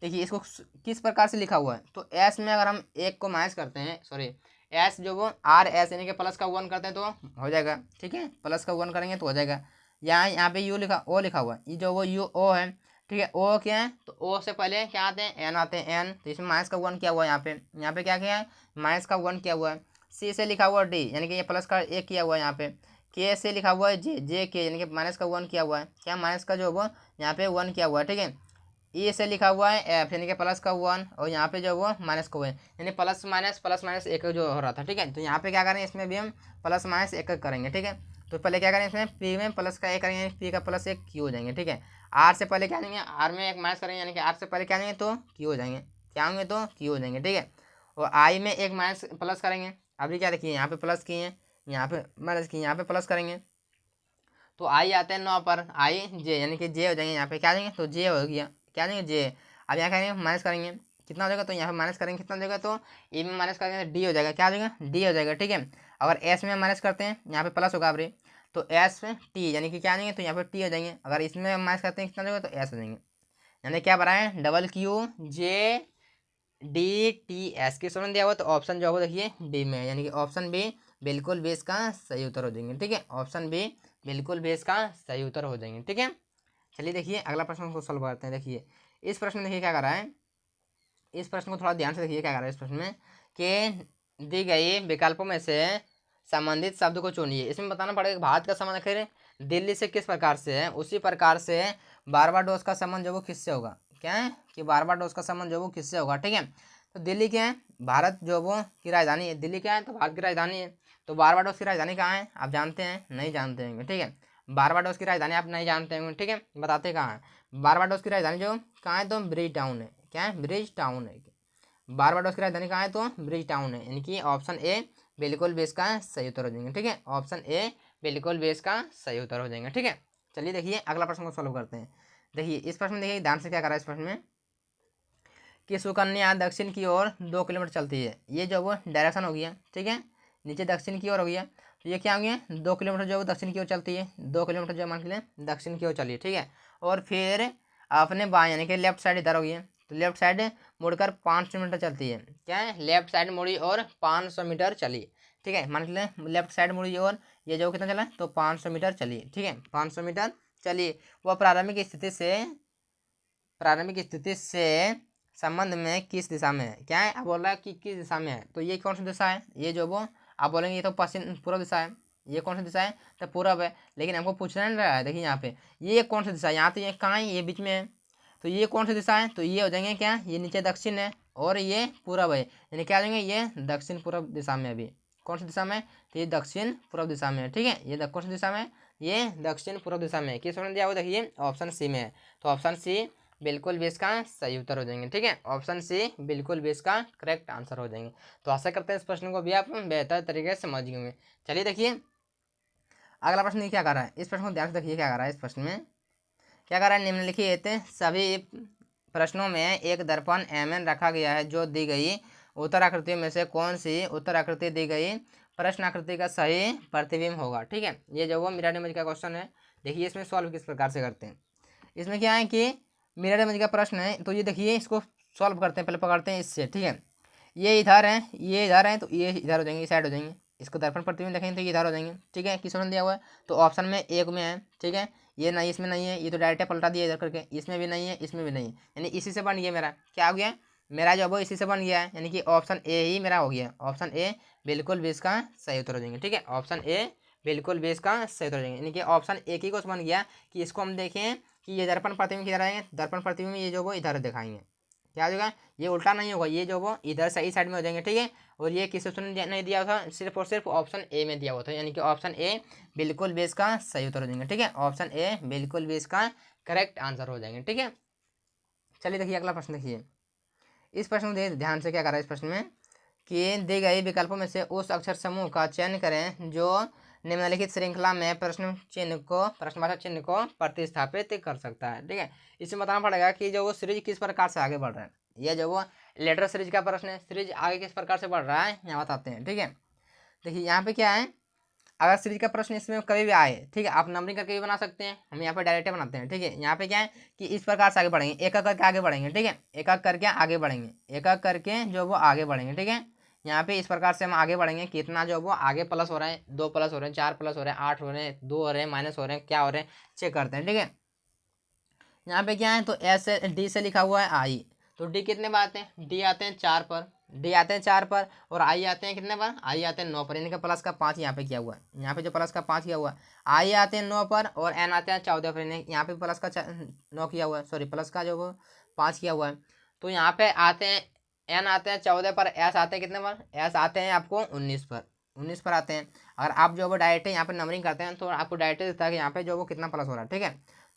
देखिए इसको किस प्रकार से लिखा हुआ है, तो एस में अगर हम एक को माइनस करते हैं, सॉरी एस जो वो RS यानी कि प्लस का 1 करते हैं तो हो जाएगा। ठीक है, प्लस का 1 करेंगे तो हो जाएगा। यहाँ पे यू लिखा, ओ लिखा हुआ है, ये जो वो यू ओ है। ठीक है, ओ क्या है, तो ओ से पहले क्या आते हैं, एन आते हैं, एन, तो इसमें माइनस का 1 किया हुआ है। यहाँ पे क्या किया है, माइनस का 1 किया हुआ है। सी से लिखा हुआ है डी, यानी कि ये प्लस का 1 किया हुआ है। यहाँ पे के से लिखा हुआ है जे के, यानी कि माइनस का 1 किया हुआ है। क्या, माइनस का जो वो यहाँ पे 1 किया हुआ है। ठीक है, ई से लिखा हुआ है एफ, यानी कि प्लस का 1, और यहाँ पे जो वो माइनस का 1, यानी प्लस माइनस एक जो हो रहा था। ठीक है, तो यहाँ पे क्या करें, इसमें भी हम प्लस माइनस एक करेंगे। ठीक है, तो पहले क्या करें, इसमें पी में प्लस का 1 करेंगे, पी का प्लस 1 क्यू हो जाएंगे। ठीक है, आर से पहले क्या देंगे, आर में एक माइनस करेंगे, यानी कि आर से पहले क्या देंगे तो क्यू हो जाएंगे, क्या होंगे तो क्यू हो जाएंगे। ठीक है, और आई में एक माइनस प्लस करेंगे। अभी क्या देखिए, यहाँ पे प्लस किए हैं, यहाँ पे माइनस किए, यहाँ पे प्लस करेंगे, तो आई आते हैं 9 पर, आई जे, यानी कि जे हो जाएंगे। यहाँ पे क्या देंगे, तो जे हो गया, क्या देंगे जे। अब यहाँ करेंगे माइनस करेंगे, कितना हो जाएगा, तो यहाँ पे माइनस करेंगे, कितना हो जाएगा, तो ई में माइनस करेंगे डी हो जाएगा, क्या हो जाएगा, डी हो जाएगा। ठीक है, अगर एस में माइनस करते हैं, यहाँ पे प्लस होगा अभी, तो एस में टी, यानी कि क्या देंगे, तो यहाँ पे टी हो जाएंगे। अगर इसमें माइनस करते हैं, कितना हो जाएगा, तो एस हो जाएंगे। यानी क्या बनाए, WQJDTS किस ऑप्शन दिया हुआ, तो ऑप्शन जो है देखिए डी में, यानी कि ऑप्शन बी बिल्कुल भी इसका सही उत्तर हो जाएंगे। ठीक है, ऑप्शन बी बिल्कुल भी इसका सही उत्तर हो जाएंगे। ठीक है, चलिए देखिए अगला प्रश्न को सॉल्व करते हैं। देखिए इस प्रश्न में देखिए क्या कर रहा है, इस प्रश्न को थोड़ा ध्यान से देखिए क्या कर रहा है इस प्रश्न में कि दी गई विकल्पों में से संबंधित शब्द को चुनिए। इसमें बताना पड़ेगा भारत का संबंध आखिर दिल्ली से किस प्रकार से है, उसी प्रकार से बारबाडोस का संबंध जो वो किससे होगा। क्या है कि बारबाडोस का संबंध जो वो किससे होगा। ठीक है, तो दिल्ली क्या है, भारत जो वो की राजधानी है, दिल्ली क्या है, तो भारत की राजधानी है। तो बारबाडोस की राजधानी कहाँ है, आप जानते हैं, नहीं जानते होंगे। ठीक है, बारबाडोस की राजधानी आप नहीं जानते होंगे। ठीक है, बताते कहाँ है, बारबाडोस की राजधानी जो कहाँ है, तो ब्रिज टाउन है। क्या है, ब्रिज टाउन है। बारबाडोस की राजधानी कहाँ है, तो ब्रिज टाउन है, यानी कि ऑप्शन ए बिल्कुल भी इसका सही उत्तर हो जाएंगे। ठीक है, ऑप्शन ए बिल्कुल भी इसका सही उत्तर हो जाएंगे। ठीक है, चलिए देखिए अगला प्रश्न को सॉल्व करते हैं। देखिए इस प्रश्न में देखिए ध्यान से क्या करा है इस प्रश्न में कि सुकन्या दक्षिण की ओर 2 किलोमीटर चलती है। ये जो वो डायरेक्शन हो गया। ठीक है, नीचे दक्षिण की ओर हो गया, तो ये क्या हो गया, 2 किलोमीटर जो वो दक्षिण की ओर चलती है, 2 किलोमीटर जो मान के लिए दक्षिण की ओर चलिए। ठीक है, और फिर अपने बाएं यानी कि लेफ्ट साइड इधर हो गया, तो लेफ्ट साइड मुड़कर 500 मीटर चलती है। क्या है, लेफ्ट साइड मुड़ी और 500 मीटर चली। ठीक है, मान लें लेफ्ट साइड मुड़ी और ये जो कितना चला, तो 500 मीटर चलिए। ठीक है, 500 मीटर चलिए। वह प्रारंभिक स्थिति से संबंध में किस दिशा में है। क्या है, आप बोल रहा है कि किस दिशा में है, तो ये कौन सी दिशा है, ये जो वो आप बोलेंगे ये तो पश्चिम पूर्व दिशा है। ये कौन सी दिशा है, तो पूर्व है। लेकिन हमको पूछना नहीं रहा है, देखिए यहाँ पे ये कौन सी दिशा है, यहाँ तो ये कहाँ है, ये बीच में है, तो ये कौन सी दिशा है, तो ये हो जाएंगे क्या, ये नीचे दक्षिण है और ये पूर्व है, यानी क्या हो जाएंगे, ये दक्षिण पूर्व दिशा में। अभी कौन सी दिशा में, तो ये दक्षिण पूर्व दिशा में है। ठीक है, ये कौन सी दिशा में, ये दक्षिण पूर्व दिशा में। किस ऑप्शन दिया हुआ देखिए ऑप्शन सी में है, तो ऑप्शन सी बिल्कुल भी इसका सही उत्तर हो जाएंगे। ठीक है, ऑप्शन सी बिल्कुल भी इसका करेक्ट आंसर हो जाएंगे। तो आशा करते हैं इस प्रश्न को भी आप बेहतर तरीके से समझ गए होंगे। चलिए देखिए अगला प्रश्न ये क्या कर रहा है, इस प्रश्न को ध्यान से देखिए क्या कर रहा है। इस प्रश्न में क्या कर रहा है, निम्नलिखित सभी प्रश्नों में एक दर्पण एमएन रखा गया है, जो दी गई उत्तर आकृतियों में से कौन सी उत्तर आकृति दी गई प्रश्न आकृति का सही प्रतिबिंब होगा। ठीक है, ये जो वो मिरर इमेज का क्वेश्चन है, देखिए इसमें सॉल्व किस प्रकार से करते हैं। इसमें क्या है कि मिरर इमेज का प्रश्न है, तो ये देखिए इसको सॉल्व करते हैं। पहले पकड़ते हैं इससे। ठीक है, ये इधर है, ये इधर है, तो ये इधर हो जाएंगे, ये साइड हो जाएंगे। इसको दर्पण प्रतिबिंब देखेंगे तो ये इधर हो जाएंगे। ठीक है, किस ऑप्शन दिया हुआ है, तो ऑप्शन में एक में है। ठीक है, ये नहीं, इसमें नहीं है, ये तो डायरेक्ट पलटा दिया इधर करके, इसमें भी नहीं है, इसमें भी नहीं है, यानी इसी से बन गया मेरा। क्या हो गया, मेरा जो वो इसी से बन गया है, यानी कि ऑप्शन ए ही मेरा हो गया। ऑप्शन ए बिल्कुल भी इसका सही उत्तर हो जाएंगे। ठीक है, ऑप्शन ए बिल्कुल भी इसका सही उत्तर हो जाएंगे, यानी कि ऑप्शन ए की क्वेश्चन बन गया कि इसको हम देखें कि ये दर्पण प्रतिबिंब किधर आएंगे, दर्पण प्रतिबिंब ये जो वो इधर दिखाएंगे। क्या हो जाएगा, ये उल्टा नहीं होगा, ये जो वो इधर सही साइड में हो जाएंगे। ठीक है, और ये किस ऑप्शन में नहीं दिया था, सिर्फ और सिर्फ ऑप्शन ए में दिया हुआ था, यानी कि ऑप्शन ए बिल्कुल भी इसका सही उत्तर हो जाएंगे। ठीक है, ऑप्शन ए बिल्कुल भी इसका करेक्ट आंसर हो जाएंगे। ठीक है, चलिए देखिए अगला प्रश्न देखिए। इस प्रश्न को ध्यान से क्या कर रहा है इस प्रश्न में कि दी गई विकल्पों में से उस अक्षर समूह का चयन करें जो निम्नलिखित श्रृंखला में प्रश्नवाचक चिन्ह को प्रतिस्थापित कर सकता है। ठीक है, इसमें बताना पड़ेगा कि जो वो सीरीज किस प्रकार से आगे बढ़ रहा है। ये जो वो लेटर सीरीज का प्रश्न है, सीरीज आगे किस प्रकार से बढ़ रहा है यहाँ बताते हैं। ठीक है, देखिए यहाँ पे क्या है, अगर सीरीज का प्रश्न इसमें कभी भी आए, ठीक है, आप नंबरिंग करके भी बना सकते हैं, हम यहाँ पे डायरेक्ट बनाते हैं। ठीक है, यहाँ पे क्या है कि इस प्रकार से आगे बढ़ेंगे, एक एक करके आगे बढ़ेंगे। ठीक है, एक एक करके आगे बढ़ेंगे, एक एक करके जो वो आगे बढ़ेंगे। ठीक है, यहाँ पे इस प्रकार से हम आगे बढ़ेंगे, कितना जो वो आगे प्लस हो रहा है, 2 प्लस हो रहे हैं, 4 प्लस हो रहे हैं, 8 हो रहे हैं, 2 हो रहे हैं, माइनस हो रहे हैं, क्या हो रहे हैं चेक करते हैं। ठीक है, यहाँ पे क्या है, तो एस से डी से लिखा हुआ है आई, तो डी कितने बार आते हैं, डी आते हैं 4 पर, डी आते हैं 4 पर, और आई आते हैं कितने पर, आई आते हैं 9 पर, यानी कि प्लस का 5 यहाँ पे किया हुआ है, यहाँ पे जो प्लस का 5 किया हुआ है, आई आते हैं 9 पर और एन आते हैं 14 पर, यहाँ पे प्लस का 9 किया हुआ है, सॉरी प्लस का जो वो 5 किया हुआ है। तो यहाँ पे आते हैं एन आते हैं 14 पर, एस आते हैं कितने पर, एस आते हैं आपको 19 पर, 19 पर आते हैं। अगर आप जो वो डायरेक्ट यहाँ पे नंबरिंग करते हैं तो आपको डायरेक्ट दिखता है कि यहाँ पे जो वो कितना प्लस हो रहा है। ठीक है,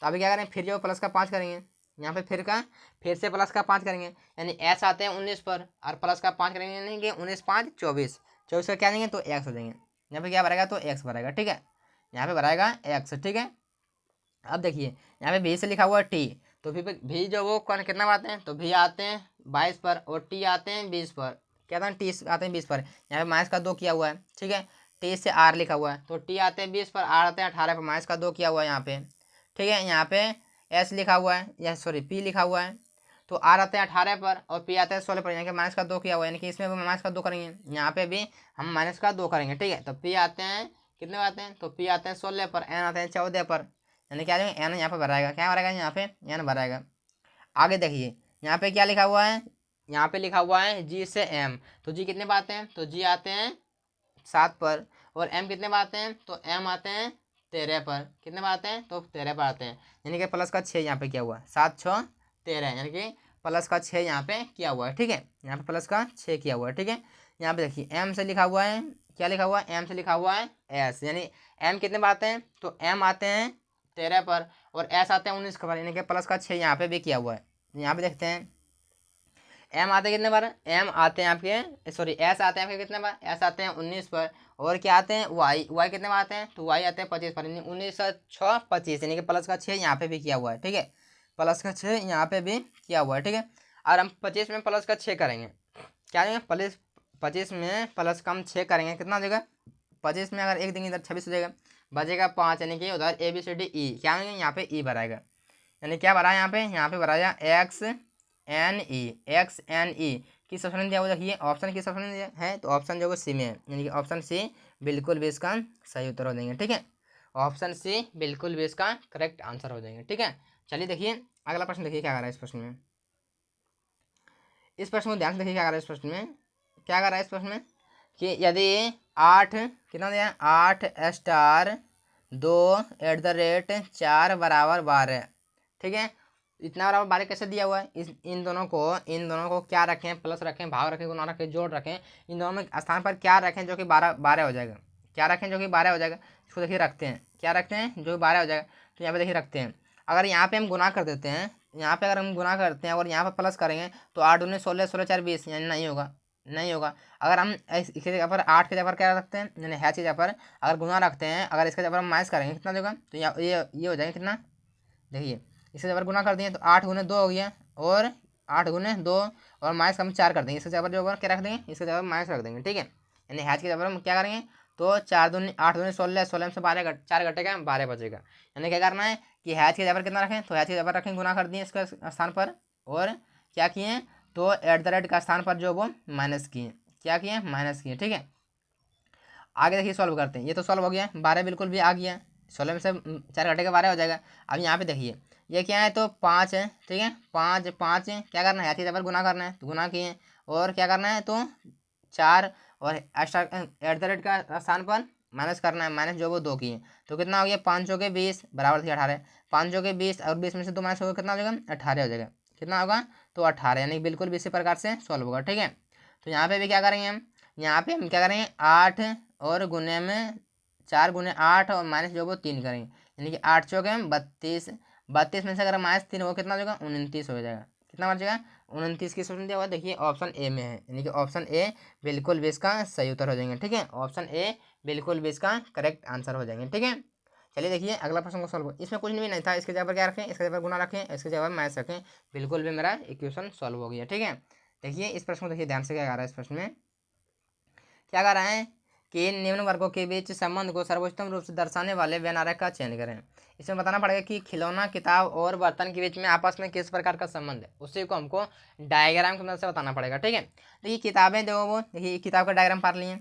तो अभी क्या करें, फिर जो प्लस का 5 करेंगे, यहाँ पे फिर से प्लस का 5 करेंगे, यानी एस आते हैं 19 पर और प्लस का 5 करेंगे, यानी कि 19 5 24, 24 का क्या देंगे तो एक्स हो जाएंगे। यहाँ पे क्या भरेगा तो एक्स भरेगा। ठीक है, यहाँ पे भराएगा एक्स। ठीक है, अब देखिए यहाँ पे भी से लिखा हुआ है टी, तो भी जो वो कौन कितना आते हैं, तो भी आते हैं 22 पर और टी आते हैं 20 पर, क्या था टी आते हैं 20 पर, यहाँ पे माइनस का 2 किया हुआ है। ठीक है, टी से आर लिखा हुआ है, तो टी आते हैं 20 पर, आर आते हैं 18 पर, माइनस का 2 किया हुआ है यहाँ पे। ठीक है, यहाँ पे एस लिखा हुआ है, या सॉरी पी लिखा हुआ है, तो आर आते हैं 18 पर और पी आते हैं 16 पर, यानी कि माइनस का 2 किया हुआ है, यानी कि इसमें भी माइनस का 2 करेंगे, यहाँ पे भी हम माइनस का 2 करेंगे। ठीक है, तो पी आते हैं कितने आते हैं, तो पी आते हैं 16 पर, एन आते हैं 14 पर, यानी क्या एन यहाँ पे भराएगा, क्या भराएगा यहाँ पे एन भराएगा। आगे देखिए यहाँ पे क्या लिखा हुआ है, यहाँ पे लिखा हुआ है जी से एम, तो जी कितने बार आते हैं, तो जी आते हैं 7 पर, और एम कितने बार आते हैं, तो एम आते हैं 13 पर, कितने बार आते हैं, तो 13 पर आते हैं, यानी कि प्लस का 6 यहाँ पे किया हुआ है, 7 6 13, यानी कि प्लस का 6 यहाँ पे किया हुआ है। ठीक है, यहाँ पे प्लस का 6 किया हुआ है। ठीक है, यहाँ पे देखिए एम से लिखा हुआ है, क्या लिखा हुआ है, एम से लिखा हुआ है एस, यानी एम कितने बार आते हैं, तो एम आते हैं 13 पर और एस आते हैं 19 पर, यानी कि प्लस का 6 यहाँ पे भी किया हुआ है। यहाँ पे देखते हैं एम आते हैं कितने बार, एम आते हैं आपके सॉरी एस आते हैं आपके कितने बार, एस आते हैं 19 पर, और क्या आते हैं वाई, वाई कितने बार आते हैं, तो वाई आते हैं 25 पर, यानी 19 6 25, यानी कि प्लस का 6 यहाँ पे भी किया हुआ है। ठीक है, प्लस का 6 यहाँ पे भी किया हुआ है। ठीक है, और हम 25 में प्लस का 6 करेंगे, क्या देंगे प्लस 25 में प्लस का हम 6 करेंगे, कितना हो जाएगा, 25 में अगर एक देंगे इधर 26 हो जाएगा, बचेगा 5, यानी कि उधर A B C D E, क्या होंगे यहाँ पे ई भराएगा, यानी क्या भरा है यहाँ पे भराया X N E, X N E किस ऑप्शन में दिया हुआ देखिए, ऑप्शन किस ऑप्शन में दिया है, तो ऑप्शन जो वो सी में है, यानी कि ऑप्शन सी बिल्कुल भी इसका सही उत्तर हो जाएंगे। ठीक है, ऑप्शन सी बिल्कुल भी इसका करेक्ट आंसर हो जाएंगे। ठीक है, चलिए देखिए अगला प्रश्न देखिए क्या कर रहा है इस प्रश्न में। इस प्रश्न को ध्यान से देखिए क्या कर रहा है इस प्रश्न में, क्या कर रहा है इस प्रश्न में कि यदि 8 कितना दिया 8 स्टार 2 @ 4 बराबर 12, ठीक है, इतना बराबर 12 कैसे दिया हुआ है, इन दोनों को क्या रखें, प्लस रखें, भाग रखें, गुणा रखें, जोड़ रखें, इन दोनों में स्थान पर क्या रखें जो कि 12 12 हो जाएगा। क्या रखें जो कि 12 हो जाएगा, इसको देखिए रखते हैं, क्या रखते हैं जो 12 हो जाएगा, तो यहाँ पे देखिए रखते हैं। अगर यहाँ पे हम गुना कर देते हैं, यहाँ पे अगर हम गुना करते हैं और यहाँ पे प्लस करेंगे तो 8 दूनी 16, 16 4 20, यानी नहीं होगा, नहीं होगा। अगर हम इसके जगह पर 8 के जगह पर क्या रखते हैं, यानी हैच की जगह पर अगर गुना रखते हैं, अगर इसके जगह पर हम माइनस करेंगे कितना देगा, तो ये हो जाएगा कितना, देखिए इसके जगह पर गुना कर दिए तो 8 गुने 2 हो गया, और 8 गुने 2 और माइनस हम 4 कर देंगे, इसके जगह पर जो होगा क्या रख देंगे, इसके जगह पर माइनस रख देंगे, ठीक है। यानी हैच की जगह पर हम क्या करेंगे, तो 4 दूनी 8 दूनी 16, 16 में से 12 4 घटेगा, 12 बचेगा। यानी क्या करना है कि हैच की जगह पर कितना रखें, तो हैच की जगह पर रखें, गुना कर दिए इसके स्थान पर, और क्या किए, तो एट द रेट का स्थान पर जो वो माइनस किए, क्या किए, माइनस किए, ठीक है। आगे देखिए सॉल्व करते हैं, ये तो सॉल्व हो गया, 12 बिल्कुल भी आ गया, 16 में से 4 घटेगा 12 हो जाएगा। अब यहाँ पे देखिए ये क्या है, तो 5 है, ठीक है, 5 5 क्या करना है, हैच गुना करना है, तो गुना किए, और क्या करना है, तो 4 और एक्स्ट्रा एट द रेट का स्थान पर माइनस करना है, माइनस जो वो 2 किए, तो कितना हो गया, 5 के 20 बराबर थी 18, 5 के 20 और 20 में से 2 माइनस होगा, कितना हो जाएगा, 18 हो जाएगा, कितना होगा, तो 18, यानी बिल्कुल भी इसी प्रकार से सॉल्व होगा, ठीक है। तो यहाँ पे भी क्या करेंगे हम, यहाँ पे हम क्या करेंगे, 8 और गुने में 4 गुने 8 और माइनस जो वो 3 करेंगे, यानी कि 8 चौके 32, 32 में से अगर माइनस 3 होगा कितना हो जाएगा, 29 हो जाएगा, कितना बच जाएगा, 29 किस ऑप्शन दिया हुआ, देखिए ऑप्शन ए में है, यानी कि ऑप्शन ए बिल्कुल भी इसका सही उत्तर हो जाएंगे, ठीक है। ऑप्शन ए बिल्कुल भी इसका करेक्ट आंसर हो जाएंगे, ठीक है। चलिए देखिए अगला प्रश्न को सॉल्व, इसमें कुछ भी नहीं था, इसके जगह पर क्या रखें, इसके जगह पर गुना रखें, इसके जगह पर माइनस रखें, बिल्कुल भी मेरा इक्वेशन सॉल्व हो गया, ठीक है। देखिए इस प्रश्न को देखिए ध्यान से, क्या कह रहा है इस प्रश्न में, क्या कह रहा है कि निम्न वर्गों के बीच संबंध को सर्वोत्तम रूप से दर्शाने वाले व्यनारक का चयन करें। इसमें बताना पड़ेगा कि खिलौना, किताब और बर्तन के बीच में आपस में किस प्रकार का संबंध है, उसी को हमको डायग्राम की मदद से बताना पड़ेगा, ठीक है। देखिए किताबें देखो, वो देखिए किताब का डायग्राम पढ़ लिए,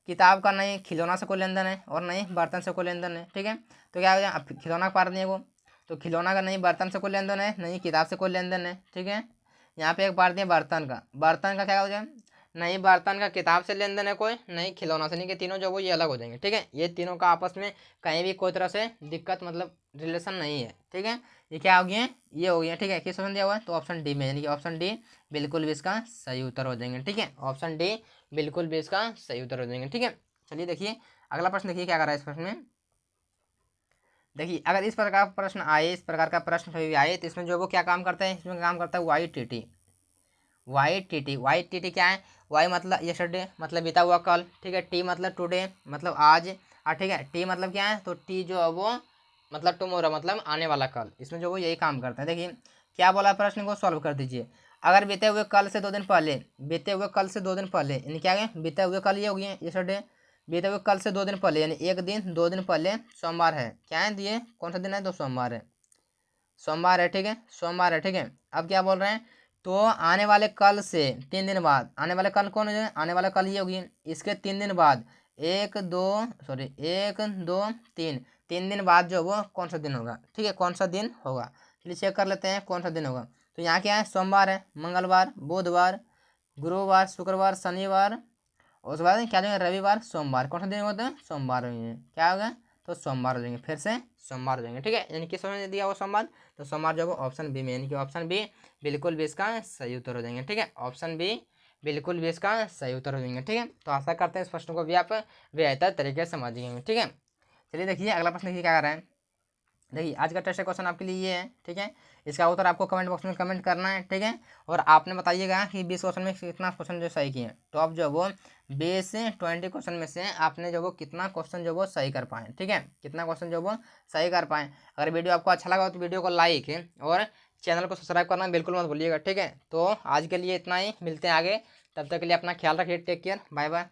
किताब का नहीं खिलौना से कोई लेन देन है और नहीं बर्तन से कोई लेन देन है, ठीक है। तो क्या हो जाए, अब खिलौना पढ़ दिए वो, तो खिलौना का नहीं बर्तन से कोई लेन देन है, नहीं किताब से कोई लेन देन है, ठीक है। यहाँ पे एक पढ़ दिए बर्तन का, बर्तन का क्या हो जाए, नहीं बर्तन का किताब से लेन देन है कोई, नहीं खिलौना से, नहीं कि तीनों जो वो ये अलग हो जाएंगे, ठीक है। ये तीनों का आपस में कहीं भी कोई तरह से दिक्कत मतलब रिलेशन नहीं है, ठीक है। ये क्या हो गया, ये हो गया, ठीक है। किस ऑप्शन दिया हुआ है, तो ऑप्शन डी में, यानी कि ऑप्शन डी बिल्कुल भी इसका सही उत्तर हो जाएंगे, ठीक है। ऑप्शन डी बिल्कुल भी इसका सही उत्तर हो जाएंगे, ठीक है। चलिए देखिए अगला प्रश्न, देखिए क्या कर रहा है इस प्रश्न में, देखिए अगर इस प्रकार का प्रश्न आए, इस प्रकार का प्रश्न कभी भी आए, तो इसमें जो वो क्या काम करता है, इसमें काम करता है Y T T, Y T T, Y T T क्या है, वाई मतलब यस्टरडे मतलब बीता हुआ कल, ठीक है। टी मतलब टुडे मतलब आज, और ठीक है टी मतलब क्या है, तो टी जो है वो मतलब टुमोरो मतलब आने वाला कल, इसमें जो वो यही काम करता है। देखिए क्या बोला, प्रश्न को सॉल्व कर दीजिए। अगर बीते हुए कल से 2 दिन पहले, बीते हुए कल से 2 दिन पहले, यानी क्या है, बीते हुए कल ये हो गया यस्टरडे, बीते हुए कल से 2 दिन पहले, यानी 1 दिन 2 दिन पहले सोमवार है, क्या है, ये कौन सा दिन है, तो सोमवार है, सोमवार है, ठीक है, सोमवार है, ठीक है। अब क्या बोल रहे हैं, तो आने वाले कल से 3 दिन बाद, आने वाले कल कौन है, आने वाला कल ये होगी, इसके 3 दिन बाद, 1 2 सॉरी 1 2 3, 3 दिन बाद जो वो कौन सा दिन होगा, ठीक है, कौन सा दिन होगा, चलिए चेक कर लेते हैं कौन सा दिन होगा। तो यहाँ क्या है, सोमवार है, मंगलवार, बुधवार, गुरुवार, शुक्रवार, शनिवार, और उसके बाद क्या देंगे, रविवार, सोमवार, कौन सा दिन होता है, सोमवार होंगे, क्या होगा, तो सोमवार हो जाएंगे, फिर से सोमवार हो जाएंगे, ठीक है। यानी किस समय दिया वो सोमवार, तो सोमवार जो वो ऑप्शन बी में, यानी कि ऑप्शन बी बिल्कुल भी इसका सही उत्तर हो जाएंगे, ठीक है। ऑप्शन बी बिल्कुल भी इसका सही उत्तर हो जाएंगे, ठीक है। तो आशा करते हैं इस प्रश्न को भी आप बेहतर तरीके से समझ गए, ठीक है। चलिए देखिए अगला प्रश्न देखिए क्या कर रहा है, देखिए आज का टेस्ट क्वेश्चन आपके लिए ये है, ठीक है। इसका उत्तर आपको कमेंट बॉक्स में कमेंट करना है, ठीक है। और आपने बताइएगा कि 20 क्वेश्चन में कितना क्वेश्चन जो सही किए, तो आप जो वो 20 से 20 क्वेश्चन में से आपने जो वो कितना क्वेश्चन जो वो सही कर पाए, ठीक है, कितना क्वेश्चन जो वो सही कर पाए। अगर वीडियो आपको अच्छा लगा हो तो वीडियो को लाइक और चैनल को सब्सक्राइब करना बिल्कुल मत भूलिएगा, ठीक है। तो आज के लिए इतना ही, मिलते हैं आगे, तब तक के लिए अपना ख्याल रखिए, टेक केयर, बाय बाय।